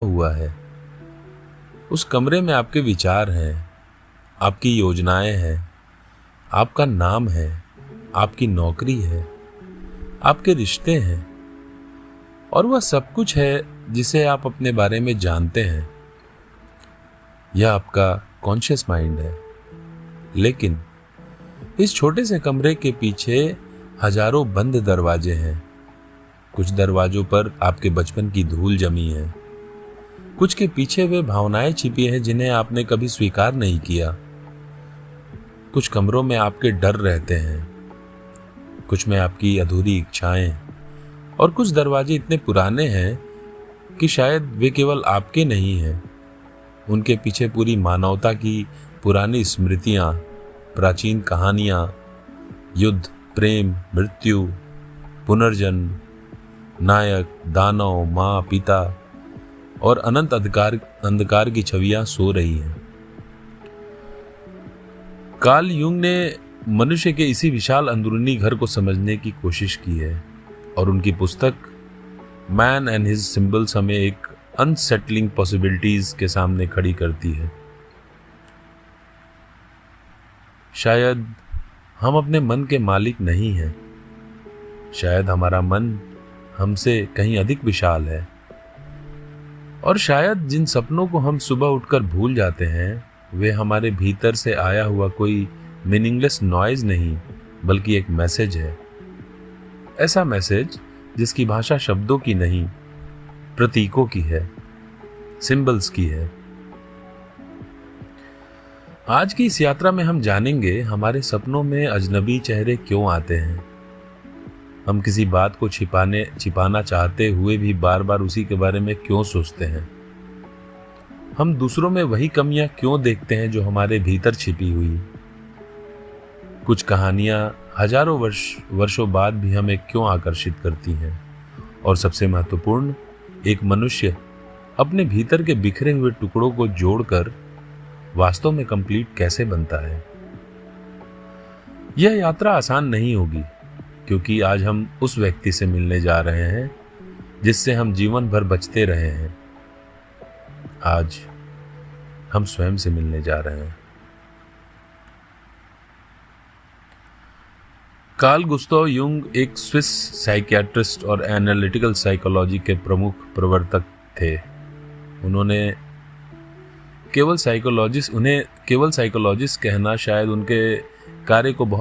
हुआ है। उस कमरे में आपके विचार हैं, आपकी योजनाएं हैं, आपका नाम है, आपकी नौकरी है, आपके रिश्ते हैं और वह सब कुछ है जिसे आप अपने बारे में जानते हैं। यह आपका कॉन्शियस माइंड है। लेकिन इस छोटे से कमरे के पीछे हजारों बंद दरवाजे हैं। कुछ दरवाजों पर आपके बचपन की धूल जमी है, कुछ के पीछे वे भावनाएं छिपी हैं जिन्हें आपने कभी स्वीकार नहीं किया। कुछ कमरों में आपके डर रहते हैं, कुछ में आपकी अधूरी इच्छाएं और कुछ दरवाजे इतने पुराने हैं कि शायद वे केवल आपके नहीं हैं। उनके पीछे पूरी मानवता की पुरानी स्मृतियां, प्राचीन कहानियां, युद्ध, प्रेम, मृत्यु, पुनर्जन्म, नायक, दानव, माँ, पिता और अनंत अंधकार की छवियां सो रही हैं। कार्ल यूंग ने मनुष्य के इसी विशाल अंदरूनी घर को समझने की कोशिश की है और उनकी पुस्तक मैन एंड हिज सिंबल्स हमें एक अनसेटलिंग पॉसिबिलिटीज के सामने खड़ी करती है। शायद हम अपने मन के मालिक नहीं हैं। शायद हमारा मन हमसे कहीं अधिक विशाल है और शायद जिन सपनों को हम सुबह उठकर भूल जाते हैं वे हमारे भीतर से आया हुआ कोई मीनिंगलेस नॉइज नहीं बल्कि एक मैसेज है। ऐसा मैसेज जिसकी भाषा शब्दों की नहीं, प्रतीकों की है, सिंबल्स की है। आज की इस यात्रा में हम जानेंगे हमारे सपनों में अजनबी चेहरे क्यों आते हैं। हम किसी बात को छिपाना चाहते हुए भी बार बार उसी के बारे में क्यों सोचते हैं। हम दूसरों में वही कमियां क्यों देखते हैं जो हमारे भीतर छिपी हुई। कुछ कहानियां हजारों वर्षों बाद भी हमें क्यों आकर्षित करती हैं। और सबसे महत्वपूर्ण, एक मनुष्य अपने भीतर के बिखरे हुए टुकड़ों को जोड़कर वास्तव में कंप्लीट कैसे बनता है। यह यात्रा आसान नहीं होगी क्योंकि आज हम उस व्यक्ति से मिलने जा रहे हैं जिससे हम जीवन भर बचते रहे हैं। आज हम स्वयं से मिलने जा रहे हैं। कार्ल गुस्ताव यूंग एक स्विस साइकियाट्रिस्ट और एनालिटिकल साइकोलॉजी के प्रमुख प्रवर्तक थे। उन्हें केवल साइकोलॉजिस्ट कहना शायद उनके कार्य को बहुत